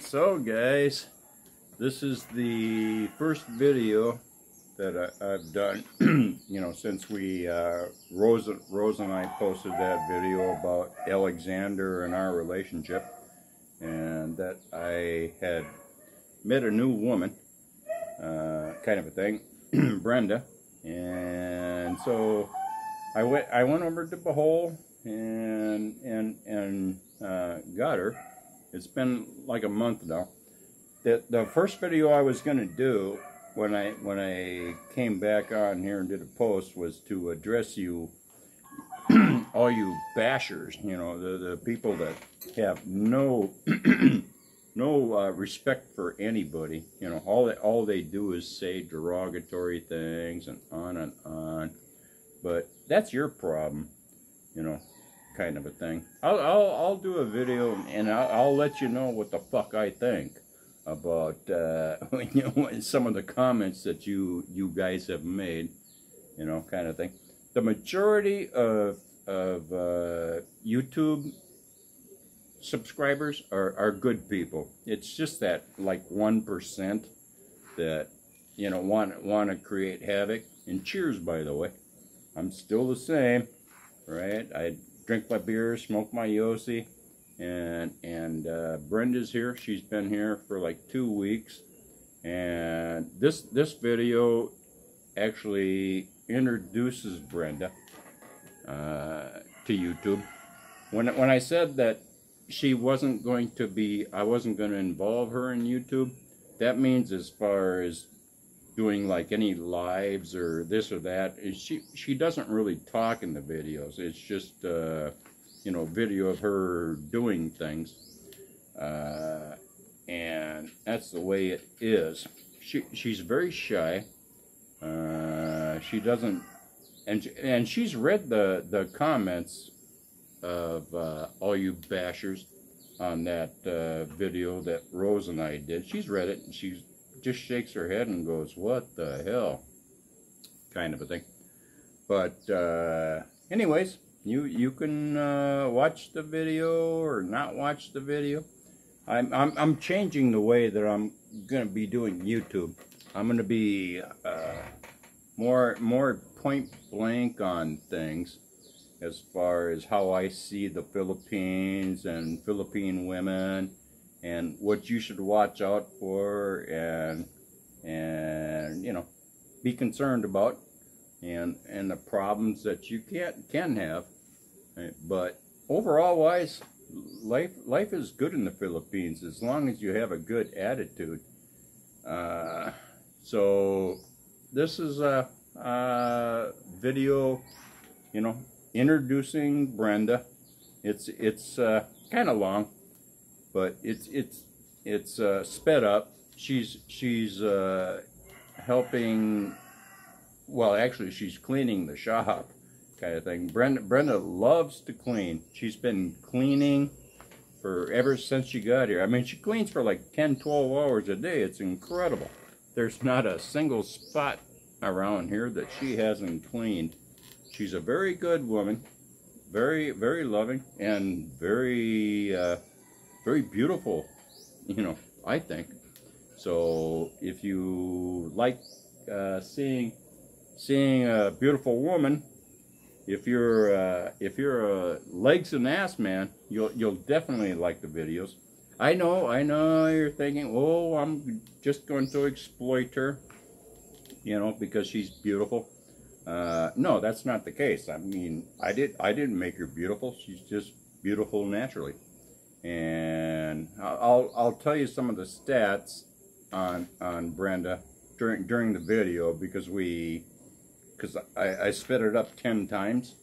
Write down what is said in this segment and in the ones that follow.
So guys, this is the first video that I've done, you know, since we, Rose and I posted that video about Alexander and our relationship, and that I had met a new woman, kind of a thing, Brenda, and so I went over to Bohol and got her. It's been like a month now. The first video I was going to do when I came back on here and did a post was to address you, all you bashers, you know, the people that have no no respect for anybody. You know, all they do is say derogatory things and on. But that's your problem, you know, kind of a thing. I'll do a video and I'll let you know what the fuck I think about you know, some of the comments that you guys have made, you know, kind of thing. The majority of YouTube subscribers are good people. It's just that like 1% that, you know, want to create havoc. And cheers, by the way. I'm still the same, right? I drink my beer, smoke my Yossi, and Brenda's here. She's been here for like 2 weeks, and this video actually introduces Brenda to YouTube. When I said that she wasn't going to be, I wasn't going to involve her in YouTube, that means as far as doing like any lives or this or that, she doesn't really talk in the videos. It's just you know, video of her doing things, and that's the way it is. She's very shy. She doesn't, and she's read the comments of all you bashers on that video that Rose and I did. She's read it, and she's just shakes her head and goes, "What the hell?" kind of a thing. But anyways, you can watch the video or not watch the video. I'm changing the way that I'm gonna be doing YouTube. I'm gonna be more point blank on things as far as how I see the Philippines and Philippine women, and what you should watch out for, and you know, be concerned about, and the problems that you can have. But overall wise, life is good in the Philippines as long as you have a good attitude. So this is a video, you know, introducing Brenda. It's kind of long, but it's sped up. She's helping. Well, actually, she's cleaning the shop, kind of thing. Brenda loves to clean. She's been cleaning for ever since she got here. I mean, she cleans for like 10-12 hours a day. It's incredible. There's not a single spot around here that she hasn't cleaned. She's a very good woman, very loving, and very beautiful, you know, I think. So if you like seeing a beautiful woman, if you're a legs and ass man, you'll definitely like the videos. I know you're thinking, oh, I'm just going to exploit her, you know, because she's beautiful. No, that's not the case. I mean, I didn't make her beautiful. She's just beautiful naturally. And I'll tell you some of the stats on Brenda during the video, because I sped it up 10 times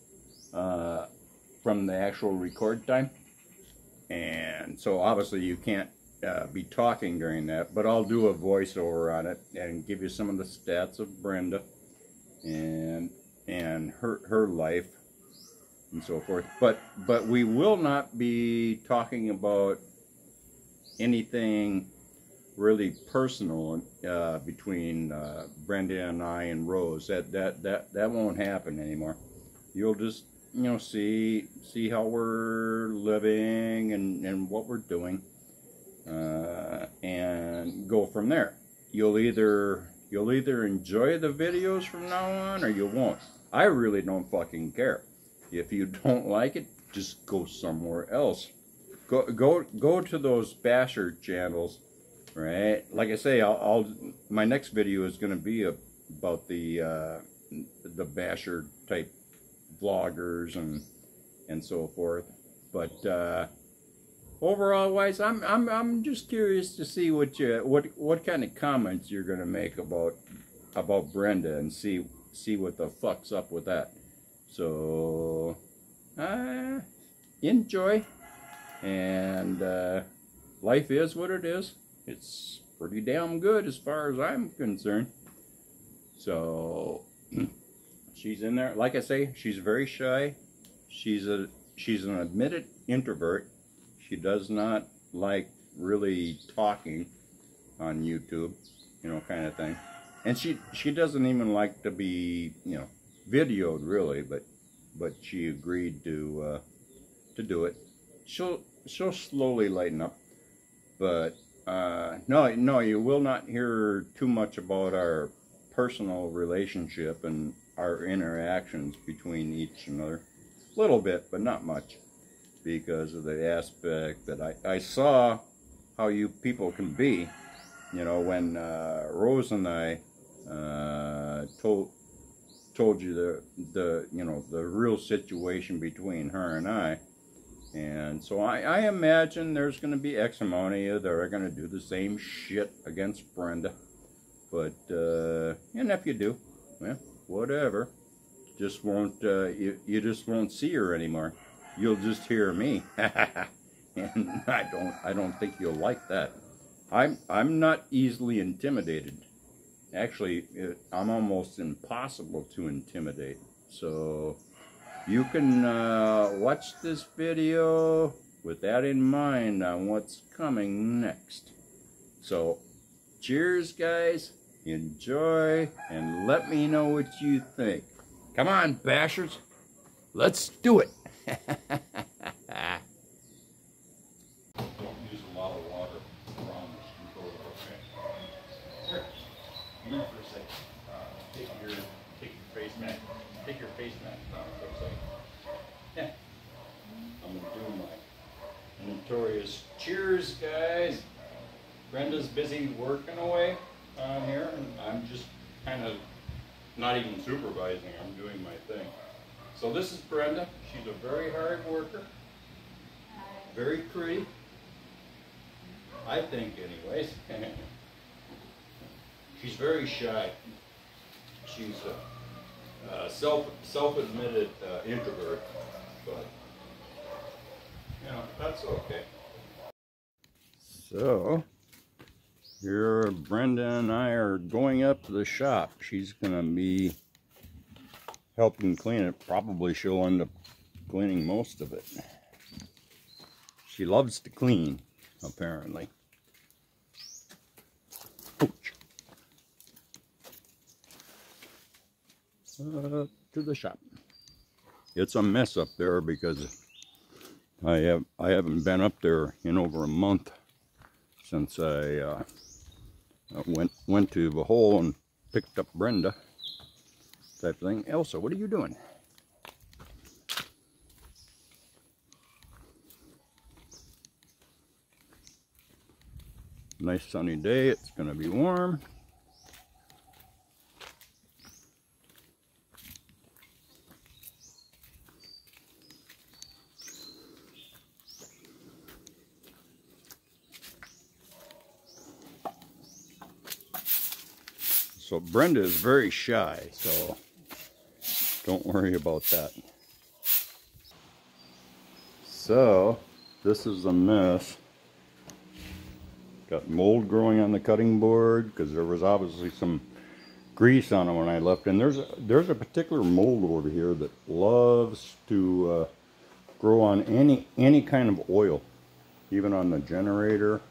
from the actual record time, and so obviously you can't be talking during that, but I'll do a voiceover on it and give you some of the stats of Brenda and her life and so forth. But we will not be talking about anything really personal between Brenda and I and Rose. That won't happen anymore. You'll just, you know, see how we're living and what we're doing. and go from there. You'll either enjoy the videos from now on, or you won't. I really don't fucking care. If you don't like it, just go somewhere else. Go to those basher channels, right? Like I say, my next video is going to be about the basher type vloggers and so forth. But overall wise, I'm just curious to see what kind of comments you're going to make about Brenda, and see what the fuck's up with that. So enjoy, and life is what it is. It's pretty damn good as far as I'm concerned. So she's in there. Like I say, she's very shy. She's an admitted introvert. She does not like really talking on YouTube, you know, kind of thing. And she doesn't even like to be, you know, videoed really, but she agreed to do it. She'll slowly lighten up, but no, you will not hear too much about our personal relationship and our interactions between each other. A little bit, but not much, because of the aspect that I saw how you people can be, you know, when Rose and I told you the you know, the real situation between her and I. And so I imagine there's going to be X amount of you that are going to do the same shit against Brenda. But and if you do, well, whatever. Just won't you just won't see her anymore. You'll just hear me. And I don't think you'll like that. I'm not easily intimidated. Actually, I'm almost impossible to intimidate. So you can watch this video with that in mind on what's coming next. So cheers, guys. Enjoy, and let me know what you think. Come on, bashers. Let's do it. Don't use a lot of water. Promise. Okay. Here. Come here for a second. Take your face mask. Take your face mask off for a second. Yeah. I'm gonna do my notorious cheers, guys. Brenda's busy working away on here, and I'm just kind of not even supervising. I'm doing my thing. So this is Brenda. She's a very hard worker, very pretty, I think, anyways. She's very shy. She's a self-admitted introvert, but you know, that's okay. So here Brenda and I are going up to the shop. She's gonna be helping clean it. Probably she'll end up cleaning most of it. She loves to clean, apparently. Ouch. To the shop. It's a mess up there because I haven't been up there in over a month since I went to the hole and picked up Brenda, type thing. Elsa, what are you doing? Nice sunny day. It's going to be warm. So Brenda is very shy, so don't worry about that. So this is a mess. Got mold growing on the cutting board because there was obviously some grease on it when I left. And there's a particular mold over here that loves to grow on any kind of oil, even on the generator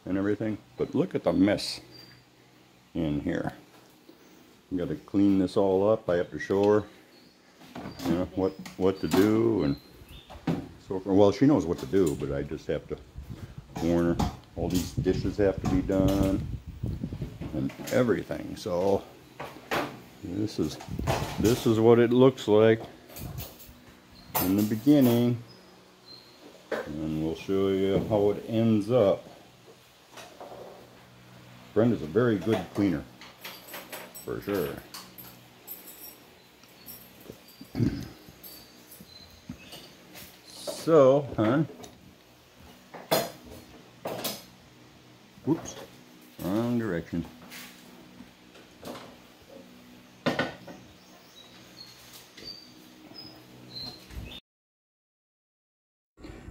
and everything. But look at the mess in here. Got to clean this all up. I have to show her, you know, what to do and so forth. Well, she knows what to do, but I just have to warn her all these dishes have to be done and everything. So this is what it looks like in the beginning, and we'll show you how it ends up. Brenda's a very good cleaner, for sure. So, hon. Whoops, wrong direction.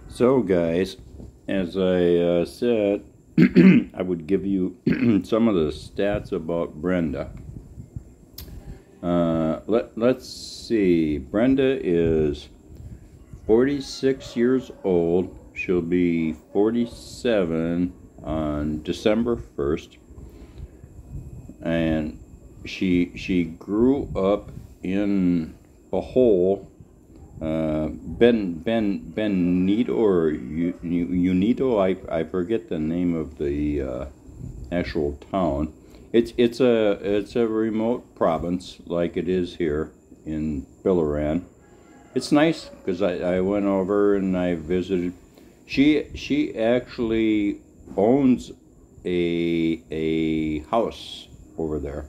So guys, as I said, I would give you some of the stats about Brenda. Let's see. Brenda is 46 years old. She'll be 47 on December 1st. And she grew up in Bohol, Benito or Unito. I forget the name of the actual town. It's a remote province like it is here in Philippine. It's nice because I went over and I visited. She actually owns a house over there.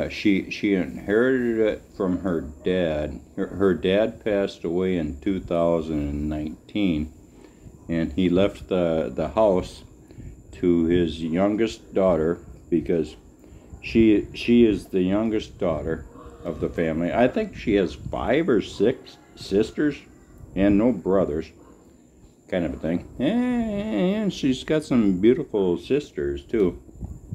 She inherited it from her dad. Her dad passed away in 2019, and he left the house to his youngest daughter because she is the youngest daughter of the family. I think she has 5 or 6 sisters and no brothers, kind of a thing. And she's got some beautiful sisters too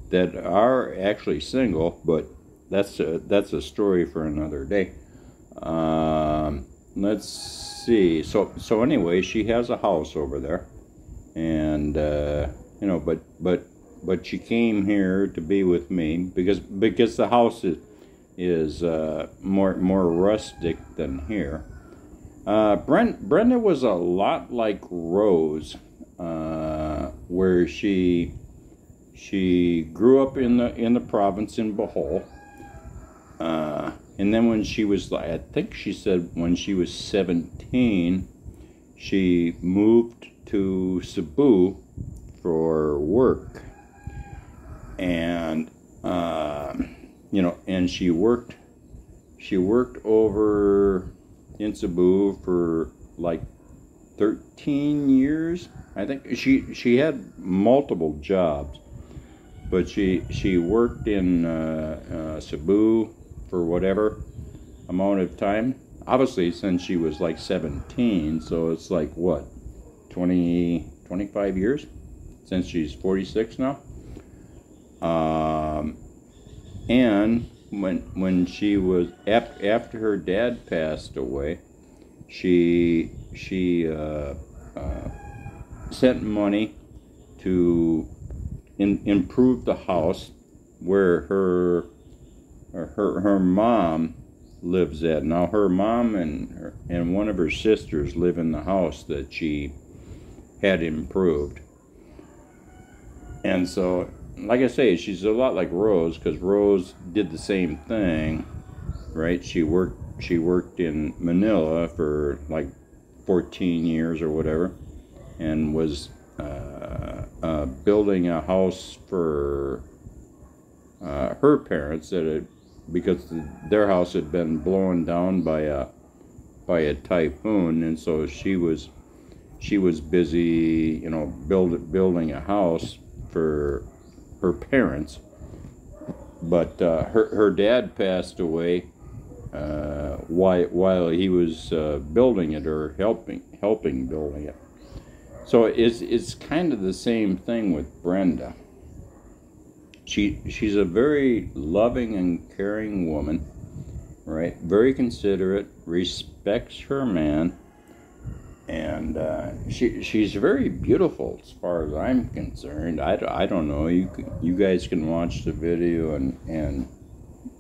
that are actually single, but that's a story for another day. Let's see. So anyway, she has a house over there, and you know, but she came here to be with me because the house is more rustic than here. Brenda was a lot like Rose, where she grew up in the province in Bohol, and then when she was, I think she said when she was 17, she moved to Cebu for work, and you know, and she worked over in Cebu for like 13 years. I think she had multiple jobs, but she worked in Cebu for whatever amount of time. Obviously, since she was like 17, so it's like what, 25 years since she's 46 now. And when she was after her dad passed away, she sent money to improve the house where her mom lives at. Now her mom and one of her sisters live in the house that she had improved. And so, like I say, she's a lot like Rose, because Rose did the same thing, right? She worked in Manila for like 14 years or whatever, and was building a house for her parents because their house had been blown down by a typhoon, and so she was busy, you know, building a house for her parents. But her dad passed away while he was building it, or helping building it. So it's kind of the same thing with Brenda. She's a very loving and caring woman, right? Very considerate, respects her man, and she's very beautiful as far as I'm concerned. I don't know. You guys can watch the video and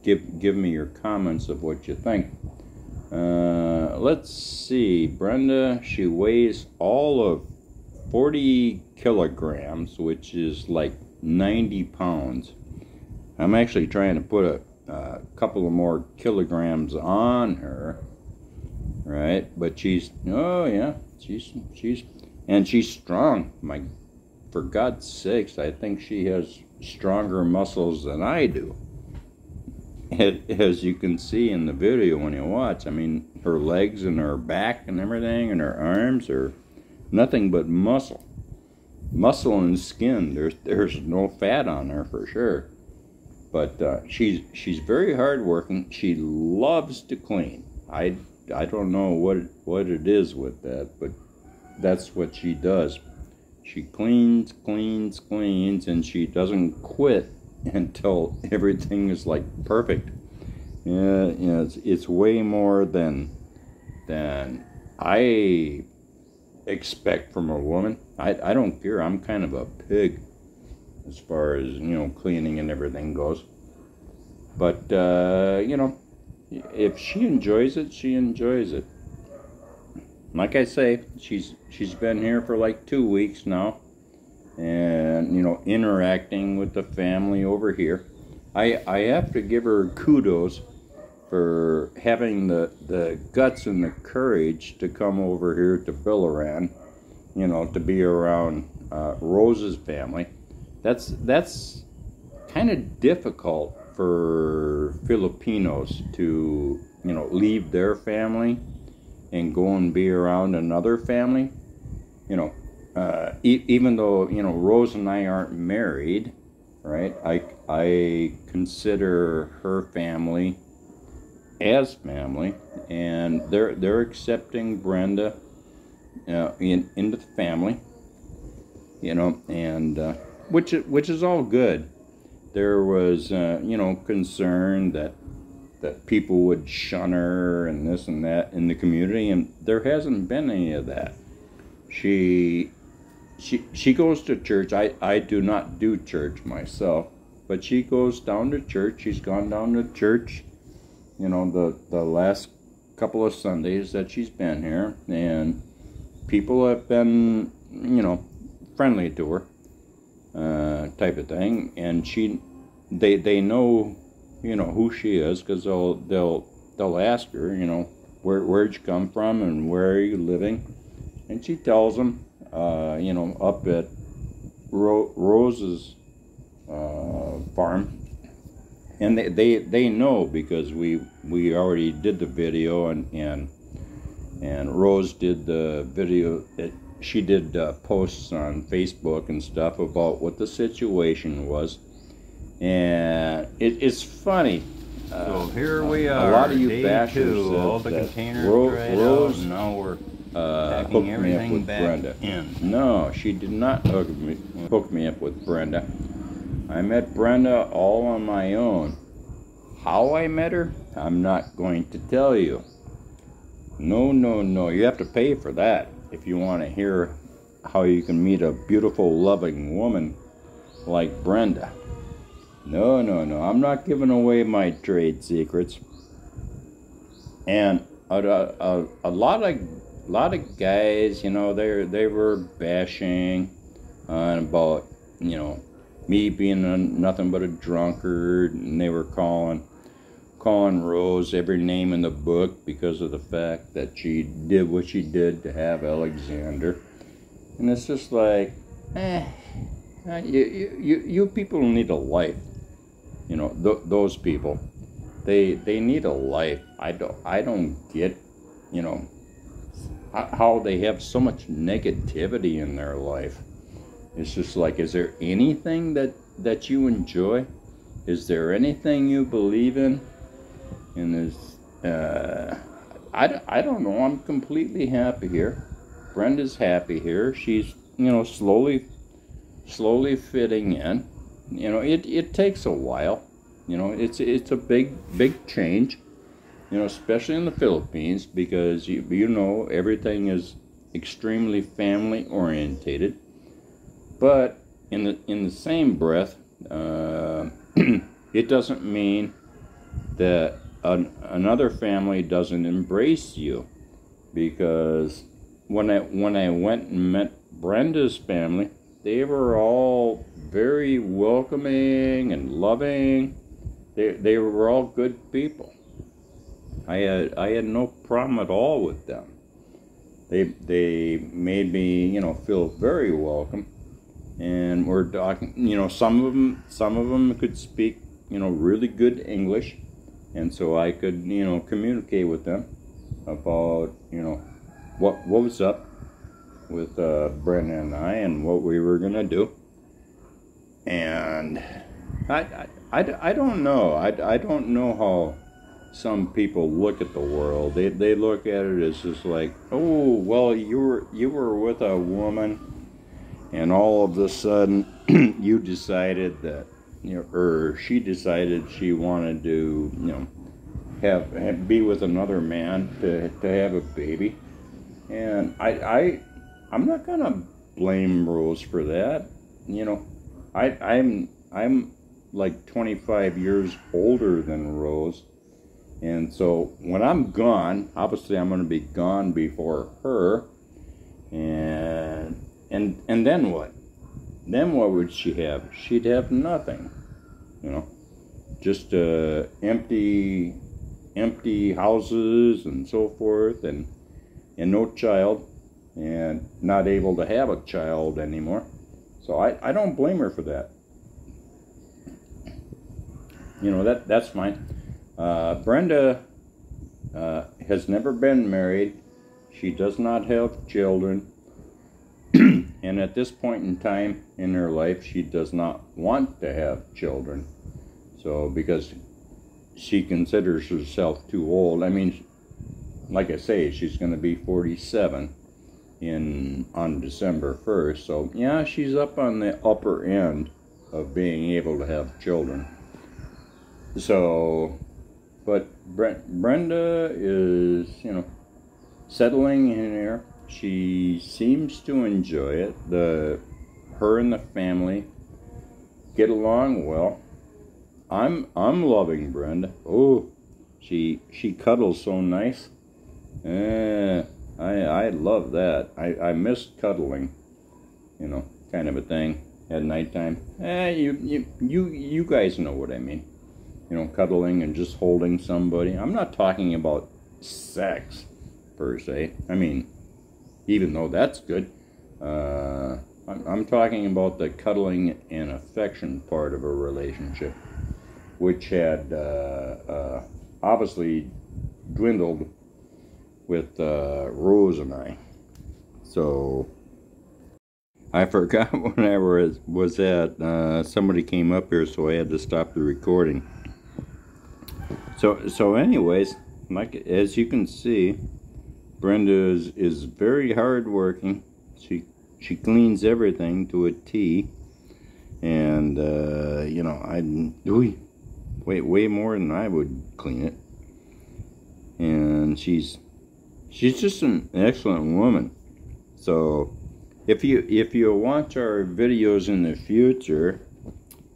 give me your comments of what you think. Let's see. Brenda, she weighs all of 40 kilograms, which is like 90 pounds. I'm actually trying to put a couple of more kilograms on her, right? But she's, oh yeah, she's strong. For God's sakes, I think she has stronger muscles than I do. As you can see in the video when you watch, I mean, her legs and her back and everything and her arms are nothing but muscle and skin. There's no fat on her for sure. But she's very hardworking. She loves to clean. I don't know what it is with that, but that's what she does. She cleans, and she doesn't quit until everything is like perfect. Yeah, it's way more than I expect from a woman. I don't care. I'm kind of a pig as far as, cleaning and everything goes. But if she enjoys it, she enjoys it. Like I say, she's been here for like 2 weeks now, and interacting with the family over here. I have to give her kudos for having the guts and the courage to come over here to Filipina, to be around Rose's family. That's kind of difficult for Filipinos to leave their family and go and be around another family. Even though Rose and I aren't married, right? I consider her family as family, and they're accepting Brenda into the family, and which is all good. There was concern that people would shun her and this and that in the community, and there hasn't been any of that. She goes to church. I do not do church myself, but she goes down to church. She's gone down to church, the last couple of Sundays that she's been here, and people have been, friendly to her, type of thing, and they know, who she is, because they'll ask her, where'd you come from and where are you living, and she tells them, up at Rose's farm, and they know because we already did the video, and Rose did the video. She did posts on Facebook and stuff about what the situation was, and it's funny. So here we are. A lot of you day bashers two, all the that containers dried Rose out, and now we're hooked packing me up everything with back Brenda. in. No, she did not hook me up with Brenda. I met Brenda all on my own. How I met her, I'm not going to tell you. No. You have to pay for that if you want to hear how you can meet a beautiful, loving woman like Brenda. No. I'm not giving away my trade secrets. And a lot of guys, they were bashing about, me being nothing but a drunkard, and they were calling Rose every name in the book because of the fact that she did what she did to have Alexander. And it's just like, you people need a life. Those people, they need a life. I don't get, how they have so much negativity in their life. It's just like, is there anything that you enjoy? Is there anything you believe in? And I don't know. I'm completely happy here. Brenda's happy here. She's slowly fitting in. It takes a while. It's a big change. Especially in the Philippines, because everything is extremely family orientated. But in the same breath, it doesn't mean that another family doesn't embrace you. Because when I went and met Brenda's family, they were all very welcoming and loving. They were all good people. I had no problem at all with them. They made me, you know, feel very welcome. And we're talking, you know, some of them could speak, you know, really good English, and so I could, you know, communicate with them about, you know, what was up with Brenda and I and what we were gonna do. And I don't know. I don't know how some people look at the world. They look at it as just like, oh, well, you were with a woman, and all of a sudden you decided that, you know, or she decided she wanted to, you know, be with another man to have a baby. And I'm not gonna blame Rose for that. You know, I'm like 25 years older than Rose, and so when I'm gone, obviously I'm gonna be gone before her. And then what? Then what would she have? She'd have nothing. You know, just empty houses and so forth, and no child, and not able to have a child anymore. So I don't blame her for that. You know, that's fine. Brenda has never been married. She does not have children. And at this point in time in her life, she does not want to have children. So, because she considers herself too old. I mean, like I say, she's going to be 47 on December 1st. So, yeah, she's up on the upper end of being able to have children. So, but Brenda is, you know, settling in here. She seems to enjoy it. Her and the family get along well. I'm loving Brenda. Oh, she cuddles so nice. I love that. I miss cuddling, you know, kind of a thing at nighttime. You guys know what I mean. You know, cuddling and just holding somebody. I'm not talking about sex per se. I mean, even though that's good, I'm talking about the cuddling and affection part of a relationship, which had obviously dwindled with Rose and I. So I forgot when I was at. Somebody came up here, so I had to stop the recording. So anyways, like, as you can see, Brenda is very hardworking. She cleans everything to a T, and you know, way more than I would clean it. And she's just an excellent woman. So if you watch our videos in the future,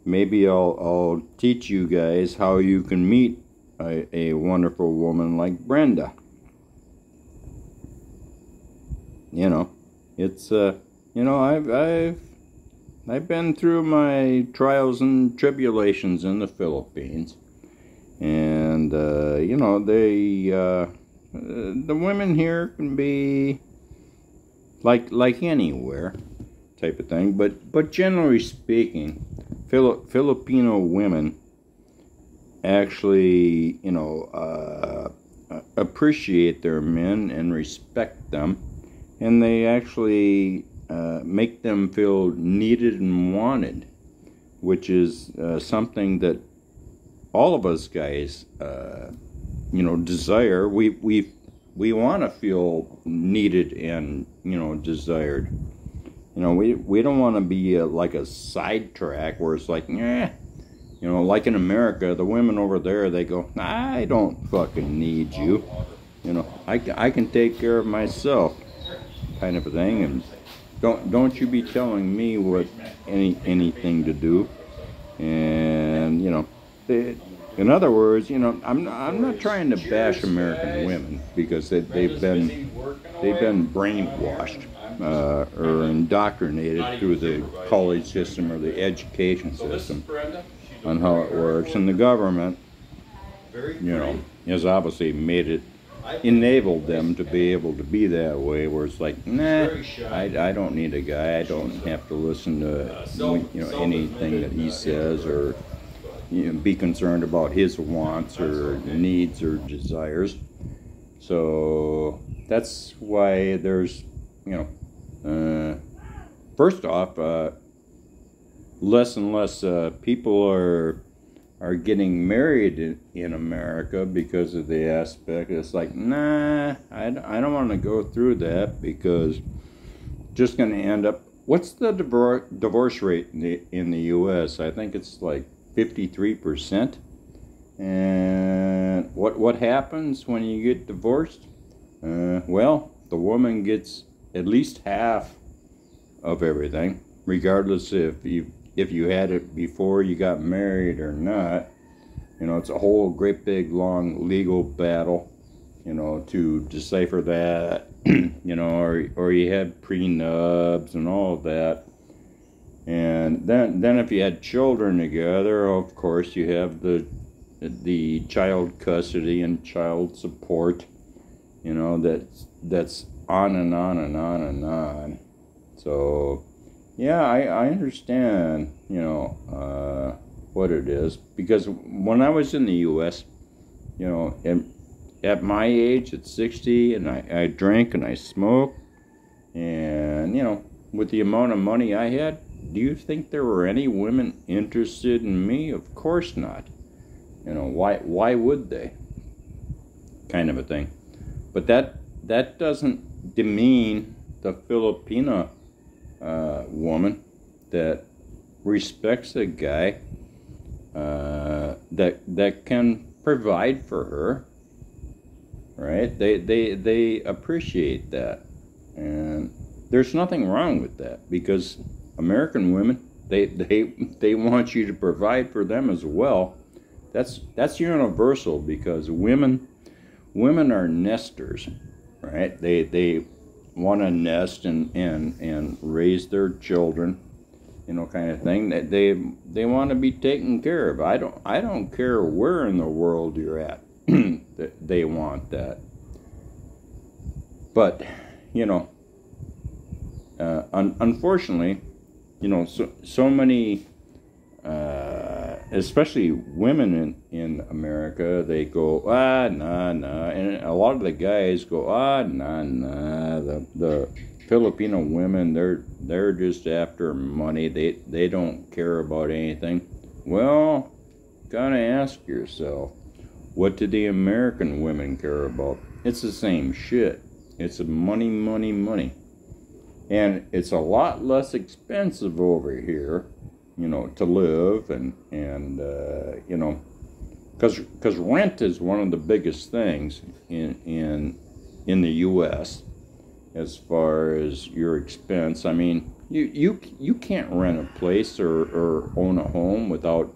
maybe I'll teach you guys how you can meet a wonderful woman like Brenda. You know, it's you know, I've been through my trials and tribulations in the Philippines, and you know, the women here can be like anywhere type of thing, but generally speaking, Filipino women actually, you know, appreciate their men and respect them, and they actually make them feel needed and wanted, which is something that all of us guys, you know, desire. We want to feel needed and, you know, desired. You know, we don't want to be like a sidetrack where it's like, eh. You know, like in America, the women over there, they go, I don't fucking need you. You know, I can take care of myself, kind of a thing. And don't you be telling me what anything to do. And you know, in other words, you know, I'm not trying to bash American women, because they've been brainwashed. or indoctrinated through the college system or the education system on how it works, and the government, you know, has obviously made it, enabled them to be able to be that way, where it's like, nah, I don't need a guy, I don't have to listen to, you know, anything that he says, or, you know, be concerned about his wants or needs or desires. So that's why there's, you know, first off, less and less people are getting married in America because of the aspect. It's like, nah, I don't want to go through that, because just going to end up. What's the divorce rate in the U.S.? I think it's like 53%. And what happens when you get divorced? Well, the woman gets at least half of everything, regardless if you had it before you got married or not. You know, it's a whole great big long legal battle, you know, to decipher that. You know, or you had prenubs and all of that. And then if you had children together, of course you have the child custody and child support, you know, that's on and on and on and on. So yeah, I understand, you know, what it is, because when I was in the U.S., you know, at my age, at 60, and I drank and I smoked, and, you know, with the amount of money I had, do you think there were any women interested in me? Of course not. You know, why would they? Kind of a thing. But that doesn't demean the Filipina woman that respects a guy that can provide for her, right? They appreciate that, and there's nothing wrong with that, because American women, they want you to provide for them as well. That's universal, because women are nesters, right? They want to nest and raise their children, you know, kind of thing. That they want to be taken care of. I don't care where in the world you're at. They want that. But, you know, unfortunately, you know, so many, especially women in America, they go, nah, and a lot of the guys go, nah. The Filipino women, they're just after money. They don't care about anything. Well, gotta ask yourself, what do the American women care about? It's the same shit. It's money. And it's a lot less expensive over here, you know, to live, and you know, because rent is one of the biggest things in the U.S. as far as your expense. I mean, you can't rent a place or own a home without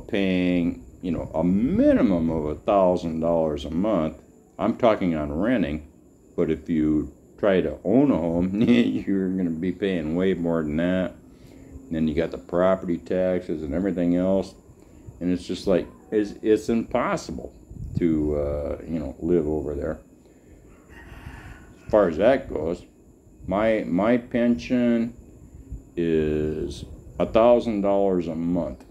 paying, you know, a minimum of $1,000 a month. I'm talking on renting, but if you try to own a home, you're going to be paying way more than that. And then you got the property taxes and everything else, and it's just like it's impossible to you know, live over there. As far as that goes, my pension is $1,000 a month.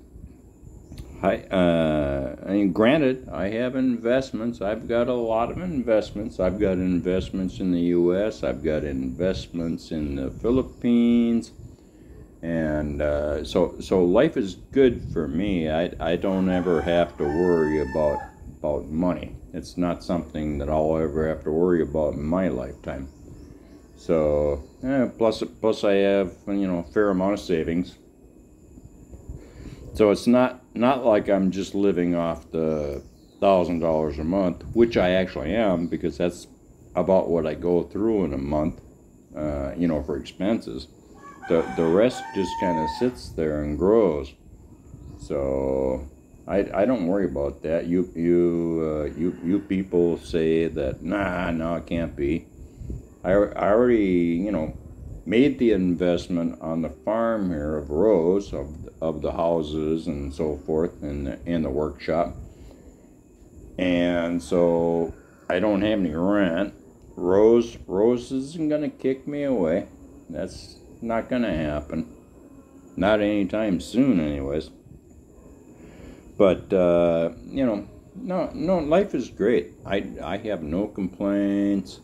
I mean, granted, I have investments. I've got a lot of investments. I've got investments in the U.S. I've got investments in the Philippines, and so life is good for me. I don't ever have to worry about money. It's not something that I'll ever have to worry about in my lifetime. So plus I have, you know, a fair amount of savings. So it's not like I'm just living off the $1,000 a month, which I actually am, because that's about what I go through in a month, you know, for expenses. The rest just kind of sits there and grows. So I don't worry about that. You people say that, no, it can't be. I already, you know, made the investment on the farm here of Rose, of the houses and so forth, in the workshop. And so I don't have any rent. Rose isn't gonna kick me away. That's not gonna happen. Not anytime soon, anyways. But you know, no, life is great. I have no complaints.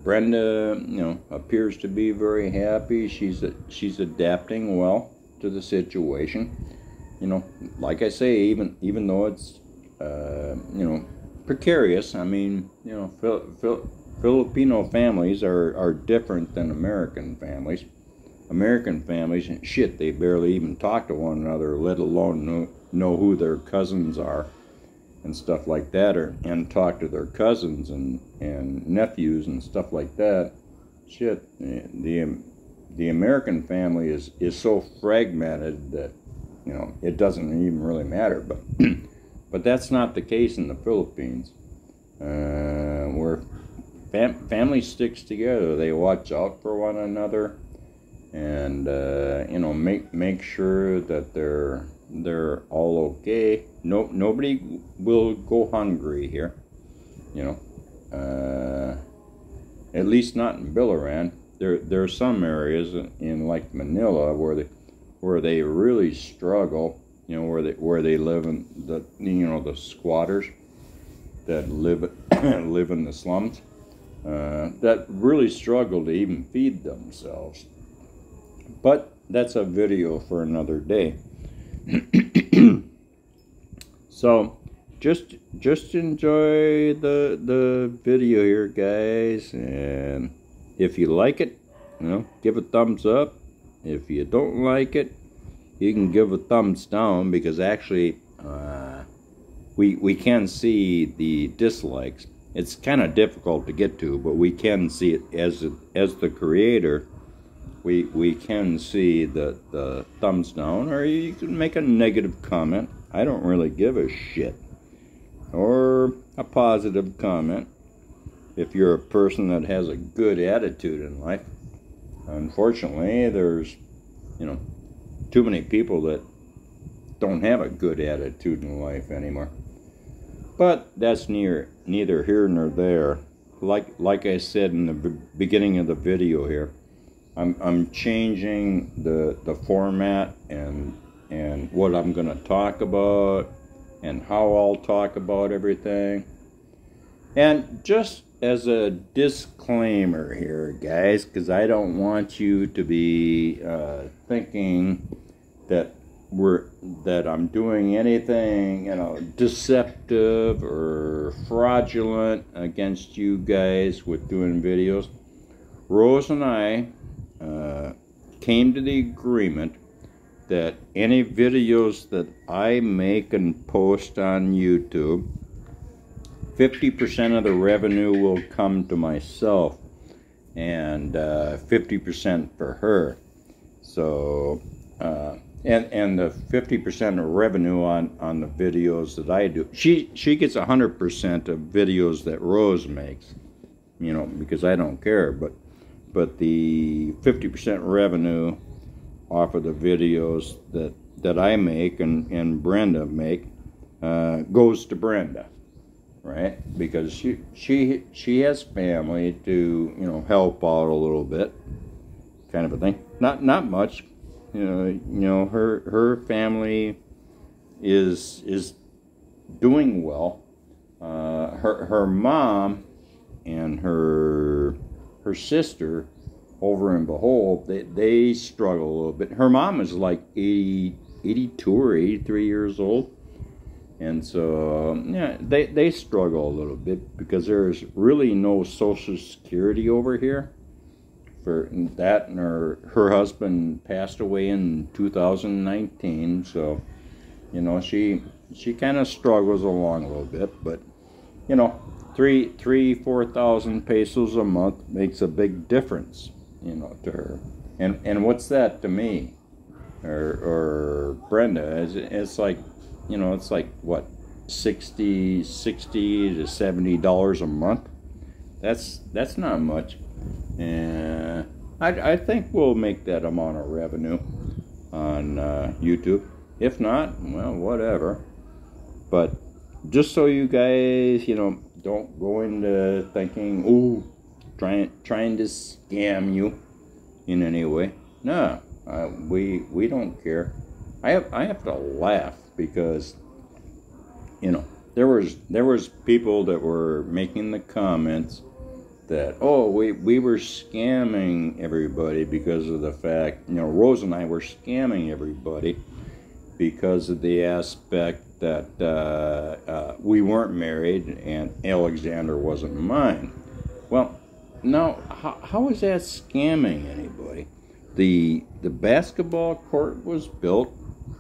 Brenda, you know, appears to be very happy. She's adapting well to the situation. You know, like I say, even though it's you know, precarious. I mean, you know, Filipino families are different than American families. American families, shit, they barely even talk to one another, let alone know who their cousins are and stuff like that, and talk to their cousins and nephews and stuff like that. Shit, the American family is so fragmented that, you know, it doesn't even really matter. But but that's not the case in the Philippines, where family sticks together. They watch out for one another, and you know, make sure that they're all okay. Nobody will go hungry here, you know. At least not in Bilaran. There are some areas in like Manila where they really struggle. You know, where they live in the squatters that live in the slums, that really struggle to even feed themselves. But that's a video for another day. So just enjoy the video here, guys, and if you like it, you know, give a thumbs up. If you don't like it, you can give a thumbs down, because actually we can see the dislikes. It's kind of difficult to get to, but we can see it as the creator. We can see the thumbs down, or you can make a negative comment. I don't really give a shit. Or a positive comment if you're a person that has a good attitude in life. Unfortunately, there's, you know, too many people that don't have a good attitude in life anymore. But that's neither here nor there. Like I said in the beginning of the video here, I'm changing the format and what I'm going to talk about and how I'll talk about everything. And just as a disclaimer here, guys, because I don't want you to be thinking that I'm doing anything, you know, deceptive or fraudulent against you guys with doing videos. Rose and I came to the agreement that any videos that I make and post on YouTube, 50% of the revenue will come to myself, and 50% for her. So, and the 50% of revenue on the videos that I do, she gets 100% of videos that Rose makes, you know, because I don't care. But the 50% revenue off of the videos that I make and Brenda make goes to Brenda. Right, because she has family to, you know, help out a little bit, kind of a thing. Not much, you know. Her family is doing well. Her mom and her sister over in Behold, they struggle a little bit. Her mom is like 82 or 83 years old. And so, yeah, they struggle a little bit because there's really no Social Security over here for that, and her husband passed away in 2019. So, you know, she kind of struggles along a little bit, but, you know, 4,000 pesos a month makes a big difference, you know, to her. And what's that to me or Brenda? It's like, you know, it's like what, $60 to $70 a month that's not much. And I think we'll make that amount of revenue on YouTube. If not, well, whatever. But just so you guys, don't go into thinking, ooh, trying to scam you in any way. No, we don't care. I have to laugh because, there was people that were making the comments that, oh, we were scamming everybody because of the fact, Rose and I were scamming everybody because of the aspect that we weren't married and Alexander wasn't mine. Well, now, how is that scamming anybody? The basketball court was built.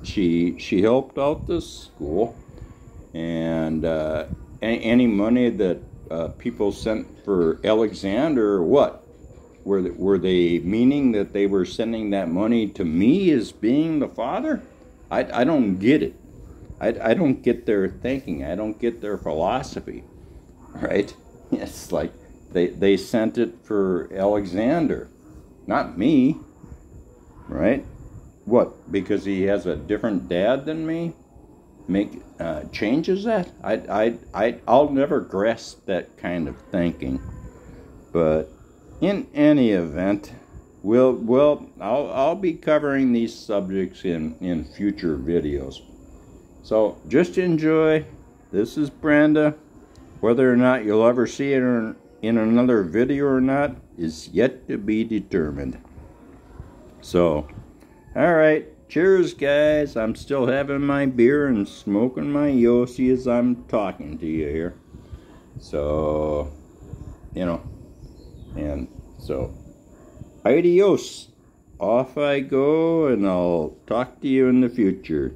She helped out the school, and any money that people sent for Alexander, what? Were they meaning that they were sending that money to me as being the father? I don't get it. I don't get their thinking. I don't get their philosophy, right? It's like they sent it for Alexander, not me, right? What? Because he has a different dad than me? Changes that? I'll never grasp that kind of thinking. But in any event, I'll be covering these subjects in future videos. So just enjoy. This is Brenda. Whether or not you'll ever see it in another video or not is yet to be determined. So, alright. Cheers, guys. I'm still having my beer and smoking my Yossi as I'm talking to you here. So, and so, adios. Off I go, and I'll talk to you in the future.